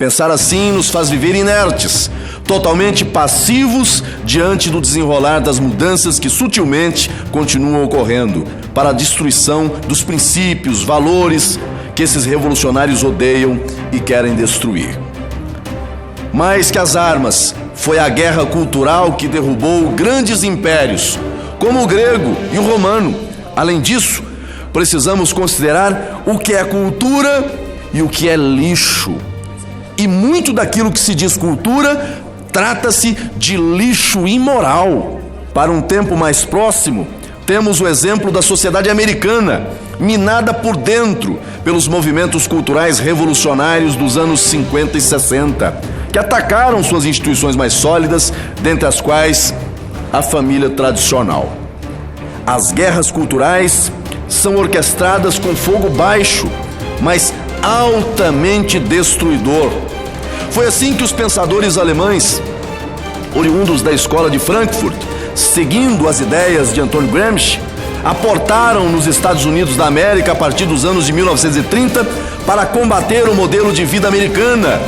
Pensar assim nos faz viver inertes, totalmente passivos diante do desenrolar das mudanças que sutilmente continuam ocorrendo para a destruição dos princípios, valores que esses revolucionários odeiam e querem destruir. Mais que as armas, foi a guerra cultural que derrubou grandes impérios, como o grego e o romano. Além disso, precisamos considerar o que é cultura e o que é lixo. E muito daquilo que se diz cultura trata-se de lixo imoral. Para um tempo mais próximo, temos o exemplo da sociedade americana, minada por dentro pelos movimentos culturais revolucionários dos anos 50 e 60, que atacaram suas instituições mais sólidas, dentre as quais a família tradicional. As guerras culturais são orquestradas com fogo baixo, mas altamente destruidor. Foi assim que os pensadores alemães, oriundos da escola de Frankfurt, seguindo as ideias de Antônio Gramsci, aportaram nos Estados Unidos da América a partir dos anos de 1930 para combater o modelo de vida americana,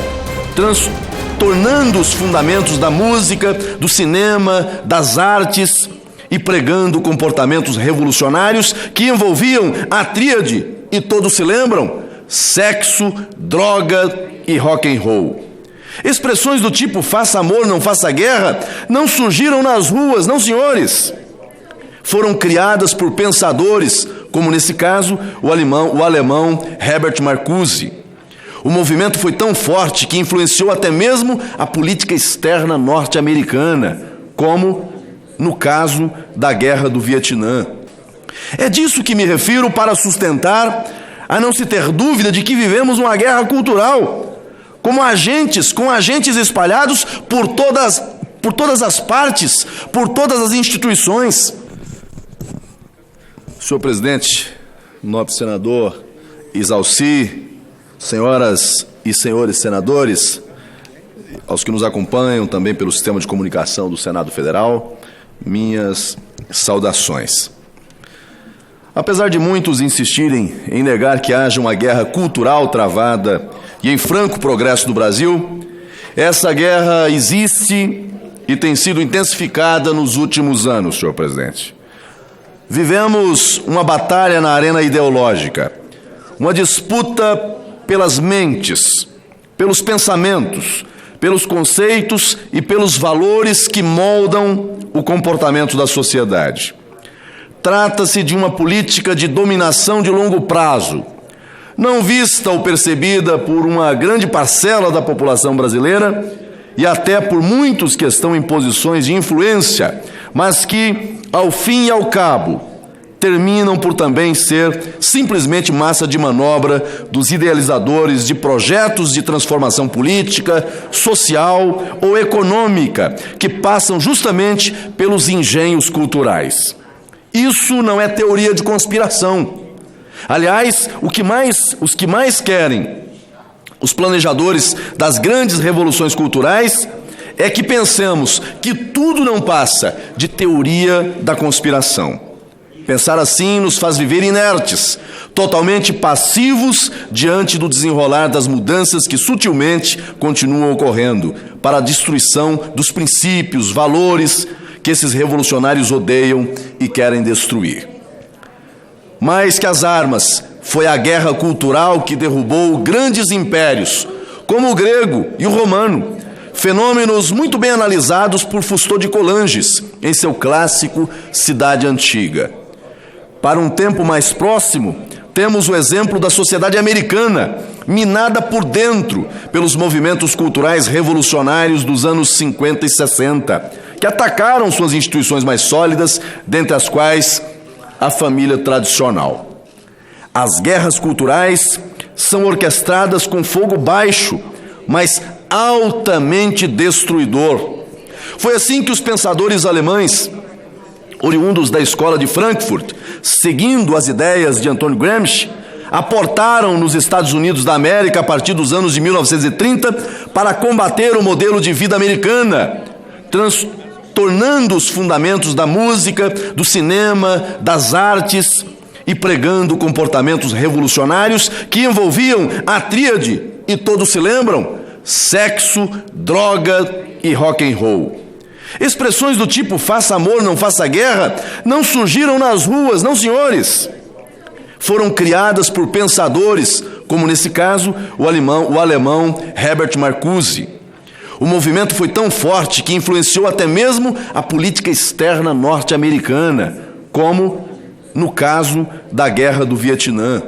transtornando os fundamentos da música, do cinema, das artes e pregando comportamentos revolucionários que envolviam a tríade, e todos se lembram, sexo, droga e rock and roll. Expressões do tipo faça amor, não faça guerra, não surgiram nas ruas, não senhores. Foram criadas por pensadores, como nesse caso o alemão Herbert Marcuse. O movimento foi tão forte que influenciou até mesmo a política externa norte-americana, como no caso da Guerra do Vietnã. É disso que me refiro para sustentar a não se ter dúvida de que vivemos uma guerra cultural, com agentes espalhados por todas as partes, por todas as instituições. Senhor presidente, nobre senador Isalci, senhoras e senhores senadores, aos que nos acompanham também pelo sistema de comunicação do Senado Federal, minhas saudações. Apesar de muitos insistirem em negar que haja uma guerra cultural travada e em franco progresso no Brasil, essa guerra existe e tem sido intensificada nos últimos anos, senhor presidente. Vivemos uma batalha na arena ideológica, uma disputa pelas mentes, pelos pensamentos, pelos conceitos e pelos valores que moldam o comportamento da sociedade. Trata-se de uma política de dominação de longo prazo, não vista ou percebida por uma grande parcela da população brasileira e até por muitos que estão em posições de influência, mas que, ao fim e ao cabo, terminam por também ser simplesmente massa de manobra dos idealizadores de projetos de transformação política, social ou econômica, que passam justamente pelos engenhos culturais. Isso não é teoria de conspiração. Aliás, os que mais querem, os planejadores das grandes revoluções culturais, é que pensemos que tudo não passa de teoria da conspiração. Pensar assim nos faz viver inertes, totalmente passivos diante do desenrolar das mudanças que sutilmente continuam ocorrendo para a destruição dos princípios, valores que esses revolucionários odeiam e querem destruir. Mais que as armas, foi a guerra cultural que derrubou grandes impérios, como o grego e o romano, fenômenos muito bem analisados por Fousteau de Coulanges em seu clássico Cidade Antiga. Para um tempo mais próximo, temos o exemplo da sociedade americana, minada por dentro pelos movimentos culturais revolucionários dos anos 50 e 60, que atacaram suas instituições mais sólidas, dentre as quais a família tradicional. As guerras culturais são orquestradas com fogo baixo, mas altamente destruidor. Foi assim que os pensadores alemães, oriundos da escola de Frankfurt, seguindo as ideias de Antônio Gramsci, aportaram nos Estados Unidos da América a partir dos anos de 1930 para combater o modelo de vida americana, transtornando os fundamentos da música, do cinema, das artes e pregando comportamentos revolucionários que envolviam a tríade, e todos se lembram, sexo, droga e rock and roll. Expressões do tipo faça amor, não faça guerra, não surgiram nas ruas, não, senhores. Foram criadas por pensadores, como nesse caso o alemão Herbert Marcuse. O movimento foi tão forte que influenciou até mesmo a política externa norte-americana, como no caso da Guerra do Vietnã.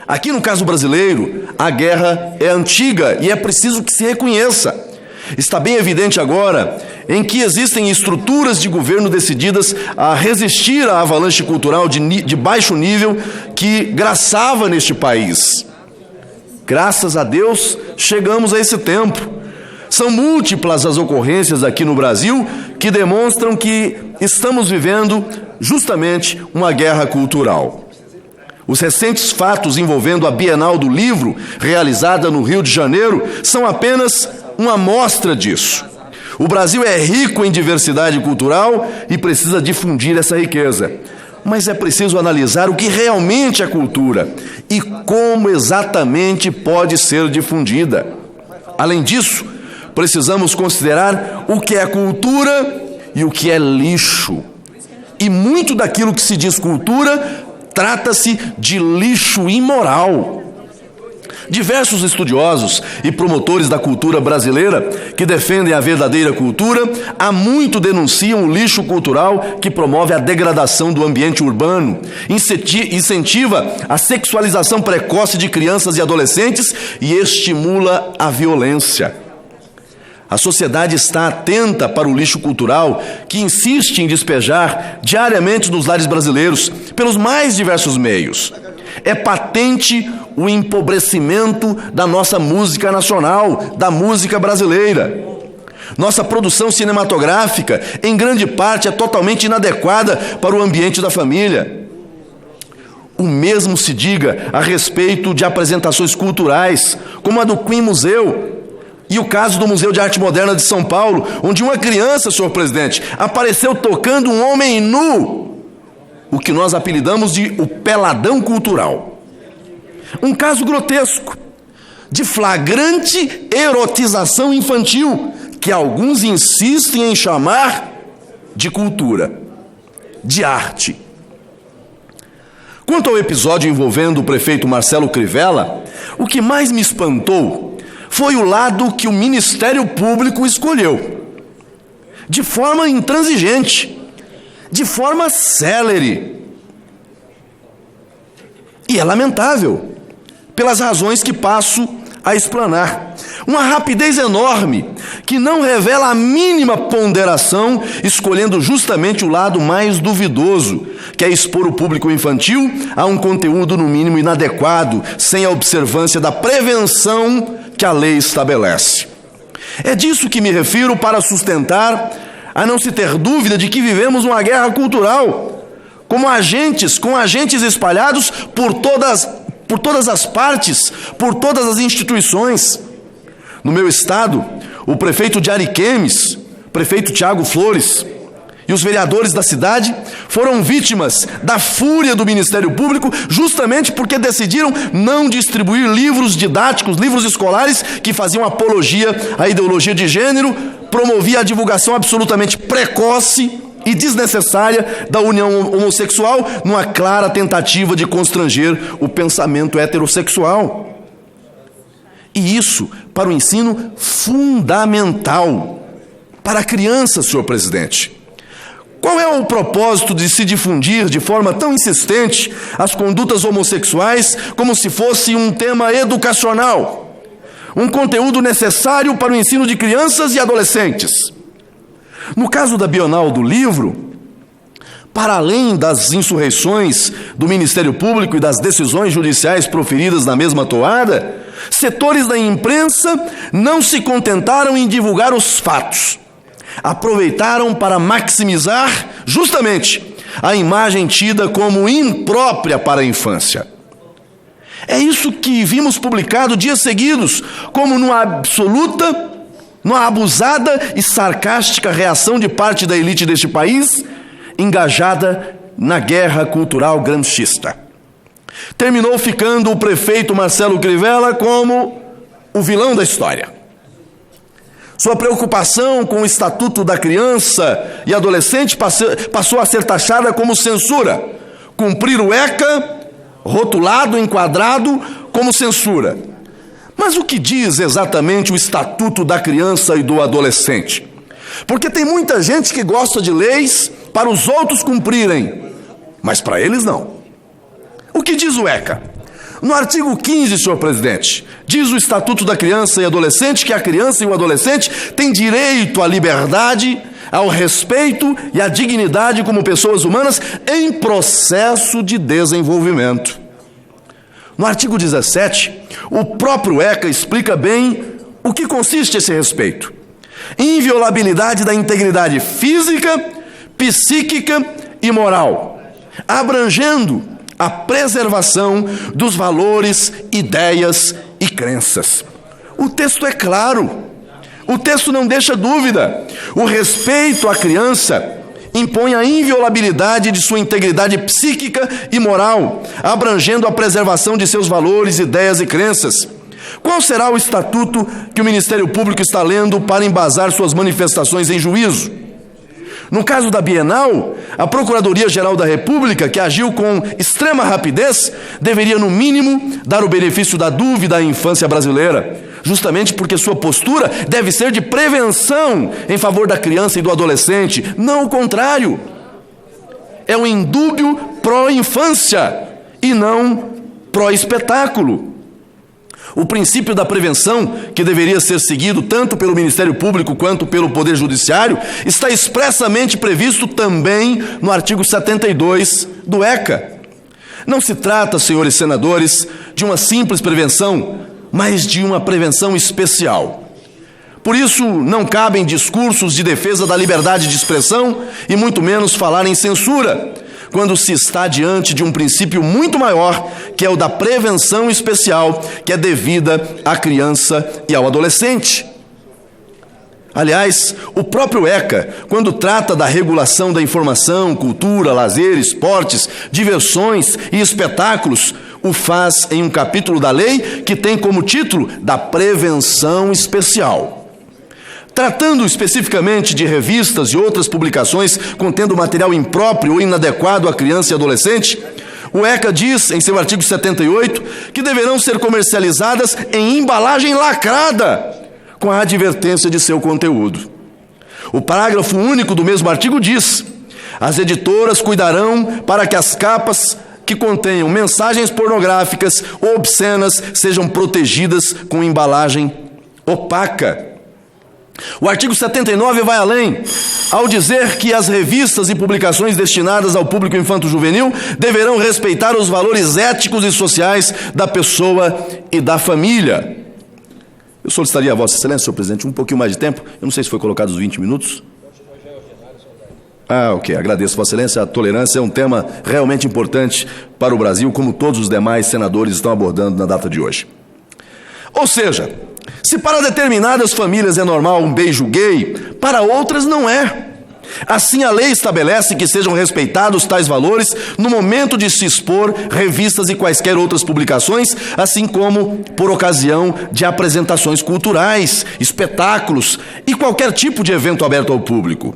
Aqui no caso brasileiro, a guerra é antiga e é preciso que se reconheça. Está bem evidente agora em que existem estruturas de governo decididas a resistir à avalanche cultural de baixo nível que graçava neste país. Graças a Deus, chegamos a esse tempo. São múltiplas as ocorrências aqui no Brasil que demonstram que estamos vivendo justamente uma guerra cultural. Os recentes fatos envolvendo a Bienal do Livro, realizada no Rio de Janeiro, são apenas uma amostra disso. O Brasil é rico em diversidade cultural e precisa difundir essa riqueza. Mas é preciso analisar o que realmente é cultura e como exatamente pode ser difundida. Além disso, precisamos considerar o que é cultura e o que é lixo. E muito daquilo que se diz cultura trata-se de lixo imoral. Diversos estudiosos e promotores da cultura brasileira que defendem a verdadeira cultura há muito denunciam o lixo cultural que promove a degradação do ambiente urbano, incentiva a sexualização precoce de crianças e adolescentes e estimula a violência. A sociedade está atenta para o lixo cultural que insiste em despejar diariamente nos lares brasileiros, pelos mais diversos meios. É patente o empobrecimento da nossa música nacional, da música brasileira. Nossa produção cinematográfica, em grande parte, é totalmente inadequada para o ambiente da família. O mesmo se diga a respeito de apresentações culturais, como a do Queen Museu, e o caso do Museu de Arte Moderna de São Paulo, onde uma criança, senhor presidente, apareceu tocando um homem nu, o que nós apelidamos de o peladão cultural. Um caso grotesco, de flagrante erotização infantil, que alguns insistem em chamar de cultura, de arte. Quanto ao episódio envolvendo o prefeito Marcelo Crivella, o que mais me espantou foi o lado que o Ministério Público escolheu. De forma intransigente, de forma célere. E é lamentável, pelas razões que passo a explanar. Uma rapidez enorme, que não revela a mínima ponderação, escolhendo justamente o lado mais duvidoso, que é expor o público infantil a um conteúdo no mínimo inadequado, sem a observância da prevenção que a lei estabelece. É disso que me refiro para sustentar a não se ter dúvida de que vivemos uma guerra cultural, com agentes espalhados por todas as partes, por todas as instituições. No meu estado, o prefeito de Ariquemes, prefeito Tiago Flores, e os vereadores da cidade foram vítimas da fúria do Ministério Público justamente porque decidiram não distribuir livros didáticos, livros escolares que faziam apologia à ideologia de gênero, promovia a divulgação absolutamente precoce e desnecessária da união homossexual numa clara tentativa de constranger o pensamento heterossexual. E isso para o ensino fundamental, para a criança, senhor presidente. Qual é o propósito de se difundir de forma tão insistente as condutas homossexuais como se fosse um tema educacional? Um conteúdo necessário para o ensino de crianças e adolescentes. No caso da Bienal do Livro, para além das insurreições do Ministério Público e das decisões judiciais proferidas na mesma toada, setores da imprensa não se contentaram em divulgar os fatos. Aproveitaram para maximizar, justamente, a imagem tida como imprópria para a infância. É isso que vimos publicado dias seguidos, como numa abusada e sarcástica reação de parte da elite deste país, engajada na guerra cultural gramscista. Terminou ficando o prefeito Marcelo Crivella como o vilão da história. Sua preocupação com o Estatuto da Criança e Adolescente passou a ser taxada como censura. Cumprir o ECA, rotulado, enquadrado como censura. Mas o que diz exatamente o Estatuto da Criança e do Adolescente? Porque tem muita gente que gosta de leis para os outros cumprirem, mas para eles não. O que diz o ECA? No artigo 15, senhor presidente, diz o Estatuto da Criança e Adolescente que a criança e o adolescente têm direito à liberdade, ao respeito e à dignidade como pessoas humanas em processo de desenvolvimento. No artigo 17, o próprio ECA explica bem o que consiste esse respeito. Inviolabilidade da integridade física, psíquica e moral, abrangendo a preservação dos valores, ideias e crenças. O texto é claro, o texto não deixa dúvida. O respeito à criança impõe a inviolabilidade de sua integridade psíquica e moral, abrangendo a preservação de seus valores, ideias e crenças. Qual será o estatuto que o Ministério Público está lendo para embasar suas manifestações em juízo? No caso da Bienal, a Procuradoria-Geral da República, que agiu com extrema rapidez, deveria, no mínimo, dar o benefício da dúvida à infância brasileira, justamente porque sua postura deve ser de prevenção em favor da criança e do adolescente, não o contrário. É um indúbio pró-infância e não pró-espetáculo. O princípio da prevenção, que deveria ser seguido tanto pelo Ministério Público quanto pelo Poder Judiciário, está expressamente previsto também no artigo 72 do ECA. Não se trata, senhores senadores, de uma simples prevenção, mas de uma prevenção especial. Por isso, não cabem discursos de defesa da liberdade de expressão e muito menos falar em censura, quando se está diante de um princípio muito maior, que é o da prevenção especial, que é devida à criança e ao adolescente. Aliás, o próprio ECA, quando trata da regulação da informação, cultura, lazer, esportes, diversões e espetáculos, o faz em um capítulo da lei que tem como título da prevenção especial. Tratando especificamente de revistas e outras publicações contendo material impróprio ou inadequado à criança e adolescente, o ECA diz, em seu artigo 78, que deverão ser comercializadas em embalagem lacrada, com a advertência de seu conteúdo. O parágrafo único do mesmo artigo diz: as editoras cuidarão para que as capas que contenham mensagens pornográficas ou obscenas sejam protegidas com embalagem opaca. O artigo 79 vai além, ao dizer que as revistas e publicações destinadas ao público infanto-juvenil deverão respeitar os valores éticos e sociais da pessoa e da família. Eu solicitaria a Vossa Excelência, senhor presidente, um pouquinho mais de tempo. Eu não sei se foi colocado os 20 minutos. Ok. Agradeço, Vossa Excelência. A tolerância é um tema realmente importante para o Brasil, como todos os demais senadores estão abordando na data de hoje. Ou seja, se para determinadas famílias é normal um beijo gay, para outras não é. Assim, a lei estabelece que sejam respeitados tais valores no momento de se expor revistas e quaisquer outras publicações, assim como por ocasião de apresentações culturais, espetáculos e qualquer tipo de evento aberto ao público.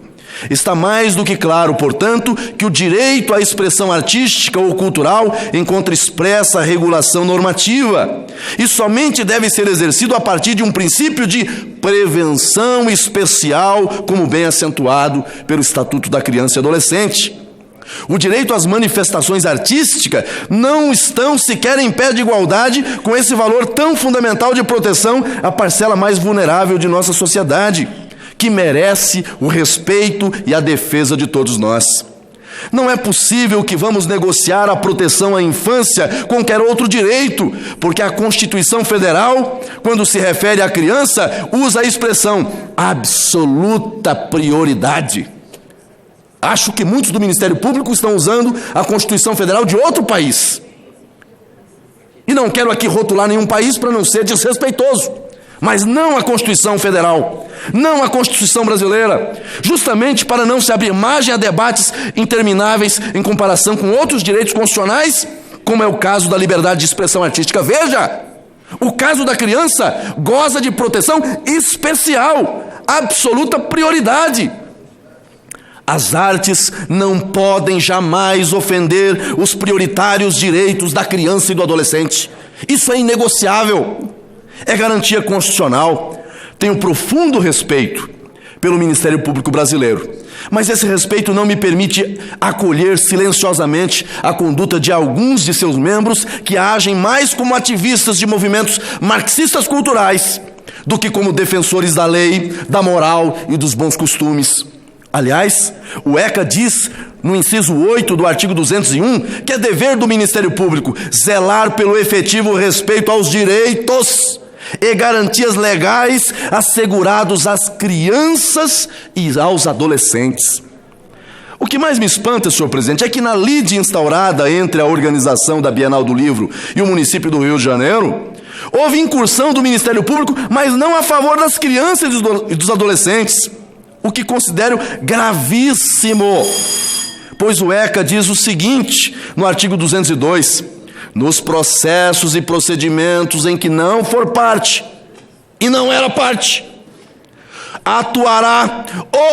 Está mais do que claro, portanto, que o direito à expressão artística ou cultural encontra expressa regulação normativa e somente deve ser exercido a partir de um princípio de prevenção especial, como bem acentuado pelo Estatuto da Criança e Adolescente. O direito às manifestações artísticas não estão sequer em pé de igualdade com esse valor tão fundamental de proteção à parcela mais vulnerável de nossa sociedade, que merece o respeito e a defesa de todos nós. Não é possível que vamos negociar a proteção à infância com qualquer outro direito, porque a Constituição Federal, quando se refere à criança, usa a expressão absoluta prioridade. Acho que muitos do Ministério Público estão usando a Constituição Federal de outro país. E não quero aqui rotular nenhum país para não ser desrespeitoso. Mas não a Constituição Federal, não a Constituição brasileira, justamente para não se abrir margem a debates intermináveis em comparação com outros direitos constitucionais, como é o caso da liberdade de expressão artística. Veja, o caso da criança goza de proteção especial, absoluta prioridade. As artes não podem jamais ofender os prioritários direitos da criança e do adolescente. Isso é inegociável, é garantia constitucional. Tenho profundo respeito pelo Ministério Público brasileiro, mas esse respeito não me permite acolher silenciosamente a conduta de alguns de seus membros que agem mais como ativistas de movimentos marxistas culturais do que como defensores da lei, da moral e dos bons costumes. Aliás, o ECA diz, no inciso 8 do artigo 201, que é dever do Ministério Público zelar pelo efetivo respeito aos direitos e garantias legais assegurados às crianças e aos adolescentes. O que mais me espanta, senhor presidente, é que na lide instaurada entre a organização da Bienal do Livro e o município do Rio de Janeiro, houve incursão do Ministério Público, mas não a favor das crianças e dos adolescentes, o que considero gravíssimo, pois o ECA diz o seguinte, no artigo 202, nos processos e procedimentos em que não for parte, e não era parte, atuará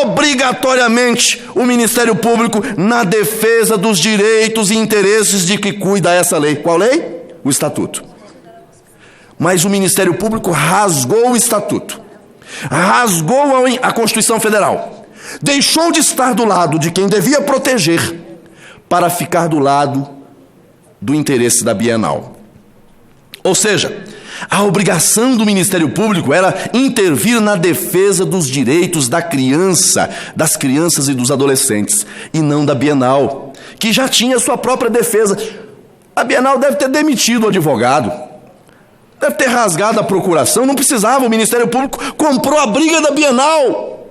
obrigatoriamente o Ministério Público na defesa dos direitos e interesses de que cuida essa lei. Qual lei? O Estatuto. Mas o Ministério Público rasgou o Estatuto, rasgou a Constituição Federal, deixou de estar do lado de quem devia proteger para ficar do lado do interesse da Bienal. Ou seja, a obrigação do Ministério Público era intervir na defesa dos direitos da criança, das crianças e dos adolescentes, e não da Bienal, que já tinha sua própria defesa. A Bienal deve ter demitido o advogado, deve ter rasgado a procuração, não precisava, o Ministério Público comprou a briga da Bienal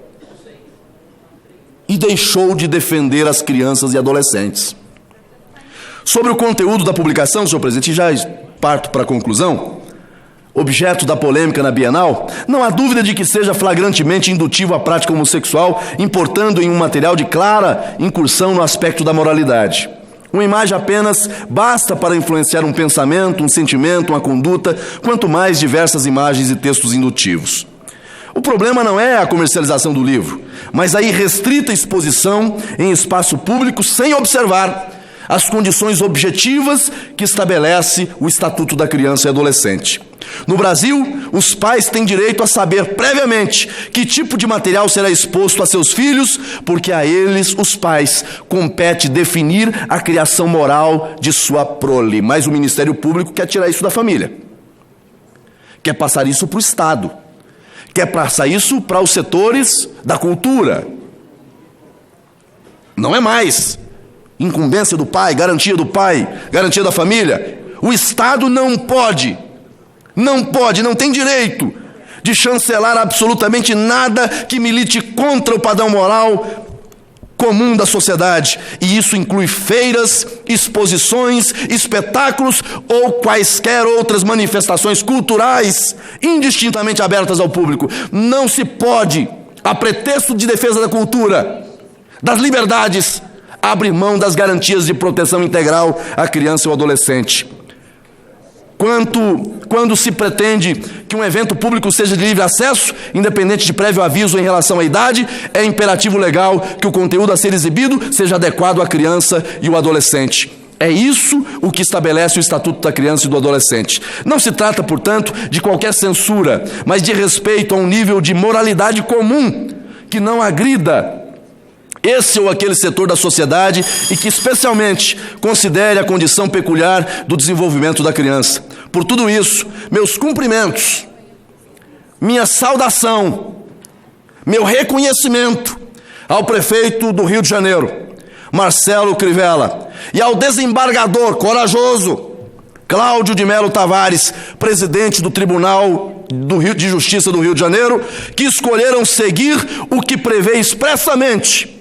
e deixou de defender as crianças e adolescentes. Sobre o conteúdo da publicação, senhor presidente, já parto para a conclusão, objeto da polêmica na Bienal, não há dúvida de que seja flagrantemente indutivo à prática homossexual, importando em um material de clara incursão no aspecto da moralidade. Uma imagem apenas basta para influenciar um pensamento, um sentimento, uma conduta, quanto mais diversas imagens e textos indutivos. O problema não é a comercialização do livro, mas a irrestrita exposição em espaço público sem observar as condições objetivas que estabelece o Estatuto da Criança e Adolescente. No Brasil, os pais têm direito a saber previamente que tipo de material será exposto a seus filhos, porque a eles, os pais, compete definir a criação moral de sua prole. Mas o Ministério Público quer tirar isso da família, quer passar isso para o Estado, quer passar isso para os setores da cultura. Não é mais incumbência do pai, garantia da família. O Estado não tem direito de chancelar absolutamente nada que milite contra o padrão moral comum da sociedade. E isso inclui feiras, exposições, espetáculos ou quaisquer outras manifestações culturais indistintamente abertas ao público. Não se pode, a pretexto de defesa da cultura, das liberdades, abrir mão das garantias de proteção integral à criança e ao adolescente. Quando se pretende que um evento público seja de livre acesso, independente de prévio aviso em relação à idade, é imperativo legal que o conteúdo a ser exibido seja adequado à criança e ao adolescente. É isso o que estabelece o Estatuto da Criança e do Adolescente. Não se trata, portanto, de qualquer censura, mas de respeito a um nível de moralidade comum que não agrida esse ou aquele setor da sociedade e que especialmente considere a condição peculiar do desenvolvimento da criança. Por tudo isso, meus cumprimentos, minha saudação, meu reconhecimento ao prefeito do Rio de Janeiro, Marcelo Crivella, e ao desembargador corajoso, Cláudio de Melo Tavares, presidente do Tribunal de Justiça do Rio de Janeiro, que escolheram seguir o que prevê expressamente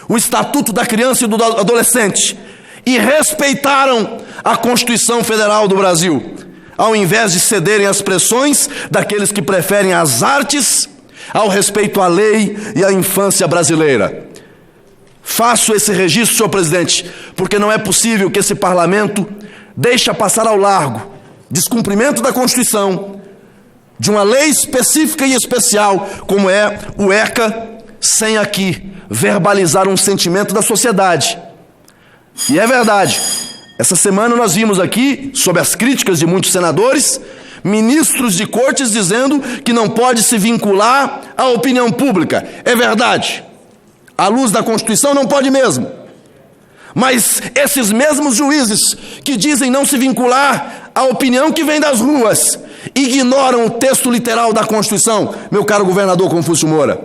o Estatuto da Criança e do Adolescente e respeitaram a Constituição Federal do Brasil, ao invés de cederem às pressões daqueles que preferem as artes ao respeito à lei e à infância brasileira. Faço esse registro, senhor presidente, porque não é possível que esse parlamento deixe passar ao largo descumprimento da Constituição, de uma lei específica e especial, como é o ECA, sem aqui verbalizar um sentimento da sociedade. E é verdade, essa semana nós vimos aqui, sob as críticas de muitos senadores, ministros de cortes dizendo que não pode se vincular à opinião pública. É verdade, à luz da Constituição não pode mesmo. Mas esses mesmos juízes que dizem não se vincular à opinião que vem das ruas, ignoram o texto literal da Constituição, meu caro governador Confúcio Moura.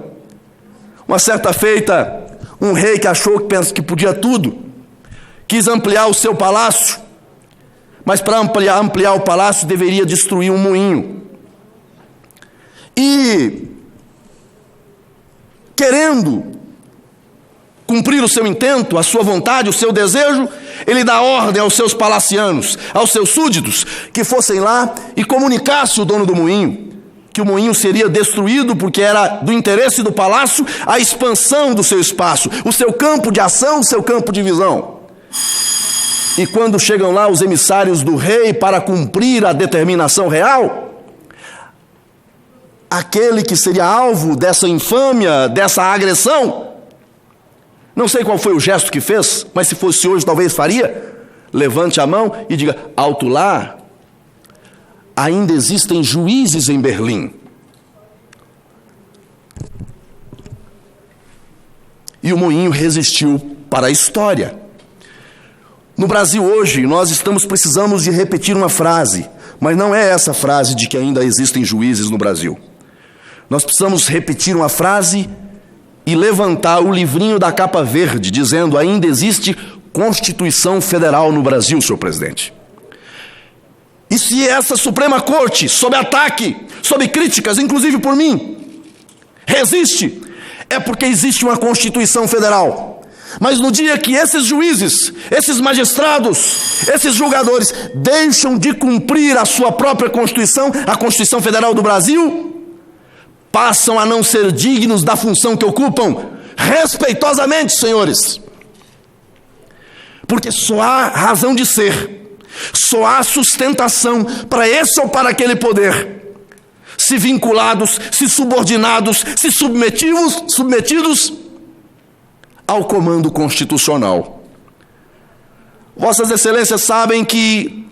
Uma certa feita, um rei que achou que podia tudo, quis ampliar o seu palácio, mas para ampliar o palácio deveria destruir um moinho. E, querendo cumprir o seu intento, a sua vontade, o seu desejo, ele dá ordem aos seus palacianos, aos seus súditos, que fossem lá e comunicassem o dono do moinho, que o moinho seria destruído porque era do interesse do palácio a expansão do seu espaço, o seu campo de ação, o seu campo de visão. E quando chegam lá os emissários do rei para cumprir a determinação real, aquele que seria alvo dessa infâmia, dessa agressão, não sei qual foi o gesto que fez, mas se fosse hoje talvez faria, levante a mão e diga: alto lá, ainda existem juízes em Berlim. E o moinho resistiu para a história. No Brasil hoje, nós precisamos de repetir uma frase, mas não é essa frase de que ainda existem juízes no Brasil. Nós precisamos repetir uma frase e levantar o livrinho da capa verde, dizendo: ainda existe Constituição Federal no Brasil, senhor presidente. E se essa Suprema Corte, sob ataque, sob críticas, inclusive por mim, resiste, é porque existe uma Constituição Federal. Mas no dia que esses juízes, esses magistrados, esses julgadores deixam de cumprir a sua própria Constituição, a Constituição Federal do Brasil, passam a não ser dignos da função que ocupam, respeitosamente, senhores. Porque só há razão de ser, só há sustentação para esse ou para aquele poder, se vinculados, se subordinados, se submetidos ao comando constitucional. Vossas Excelências sabem que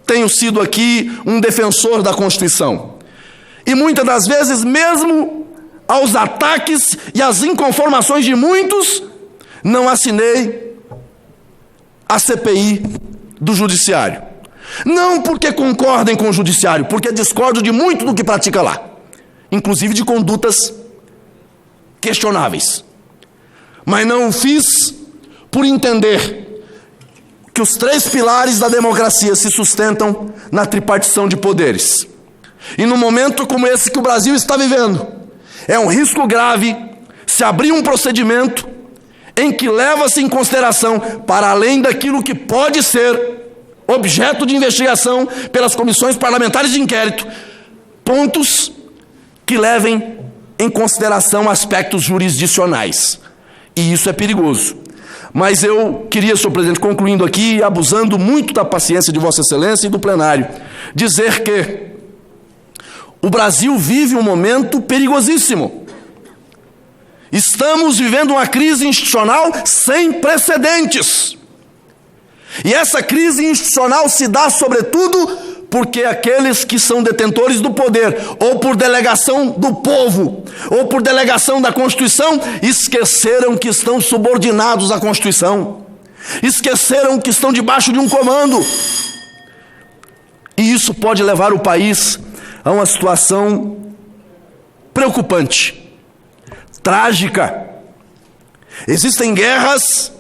tenho sido aqui um defensor da Constituição. E muitas das vezes, mesmo aos ataques e às inconformações de muitos, não assinei a CPI do Judiciário. Não porque concordem com o Judiciário, porque discordo de muito do que pratica lá, inclusive de condutas questionáveis. Mas não o fiz por entender que os 3 pilares da democracia se sustentam na tripartição de poderes. E num momento como esse que o Brasil está vivendo, é um risco grave se abrir um procedimento em que leva-se em consideração, para além daquilo que pode ser objeto de investigação pelas comissões parlamentares de inquérito, pontos que levem em consideração aspectos jurisdicionais. E isso é perigoso. Mas eu queria, senhor presidente, concluindo aqui, abusando muito da paciência de Vossa Excelência e do plenário, dizer que o Brasil vive um momento perigosíssimo. Estamos vivendo uma crise institucional sem precedentes. E essa crise institucional se dá, sobretudo, porque aqueles que são detentores do poder, ou por delegação do povo, ou por delegação da Constituição, esqueceram que estão subordinados à Constituição. Esqueceram que estão debaixo de um comando. E isso pode levar o país a uma situação preocupante, trágica. Existem guerras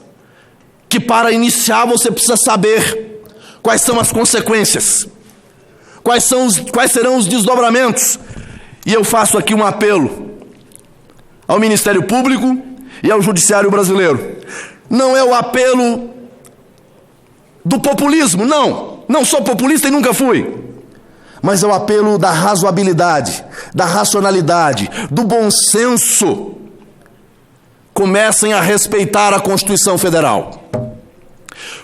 que, para iniciar, você precisa saber quais são as consequências, quais serão os desdobramentos. E eu faço aqui um apelo ao Ministério Público e ao Judiciário brasileiro. Não é o apelo do populismo, não sou populista e nunca fui, mas é o apelo da razoabilidade, da racionalidade, do bom senso. Comecem a respeitar a Constituição Federal.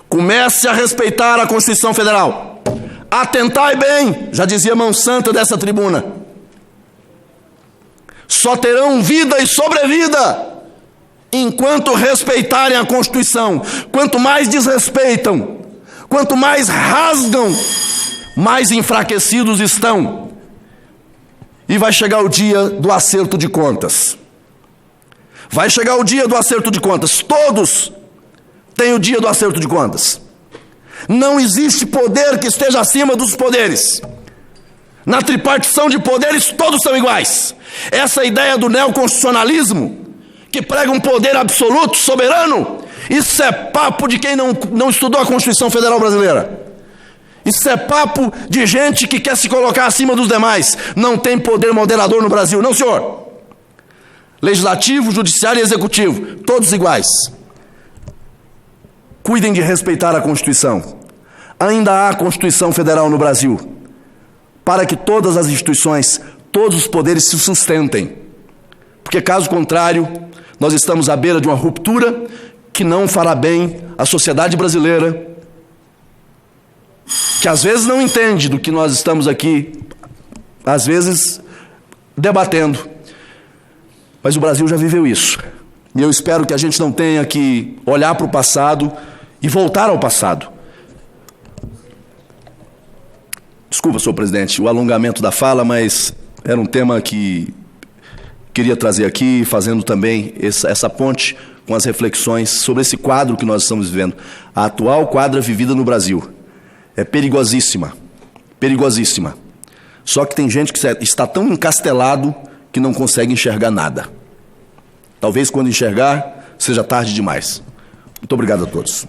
Comece a respeitar a Constituição Federal. Atentai bem, já dizia mão santa dessa tribuna. Só terão vida e sobrevida enquanto respeitarem a Constituição. Quanto mais desrespeitam, quanto mais rasgam, mais enfraquecidos estão. E vai chegar o dia do acerto de contas. Vai chegar o dia do acerto de contas. Todos têm o dia do acerto de contas. Não existe poder que esteja acima dos poderes. Na tripartição de poderes, todos são iguais. Essa ideia do neoconstitucionalismo, que prega um poder absoluto, soberano, isso é papo de quem não estudou a Constituição Federal Brasileira. Isso é papo de gente que quer se colocar acima dos demais. Não tem poder moderador no Brasil, não, senhor. Legislativo, judiciário e executivo, todos iguais. Cuidem de respeitar a Constituição. Ainda há Constituição Federal no Brasil, para que todas as instituições, todos os poderes se sustentem. Porque, caso contrário, nós estamos à beira de uma ruptura que não fará bem à sociedade brasileira, que às vezes não entende do que nós estamos aqui, às vezes, debatendo. Mas o Brasil já viveu isso. E eu espero que a gente não tenha que olhar para o passado e voltar ao passado. Desculpa, senhor presidente, o alongamento da fala, mas era um tema que queria trazer aqui, fazendo também essa ponte com as reflexões sobre esse quadro que nós estamos vivendo. A atual quadra vivida no Brasil é perigosíssima, perigosíssima. Só que tem gente que está tão encastelado que não consegue enxergar nada. Talvez quando enxergar, seja tarde demais. Muito obrigado a todos.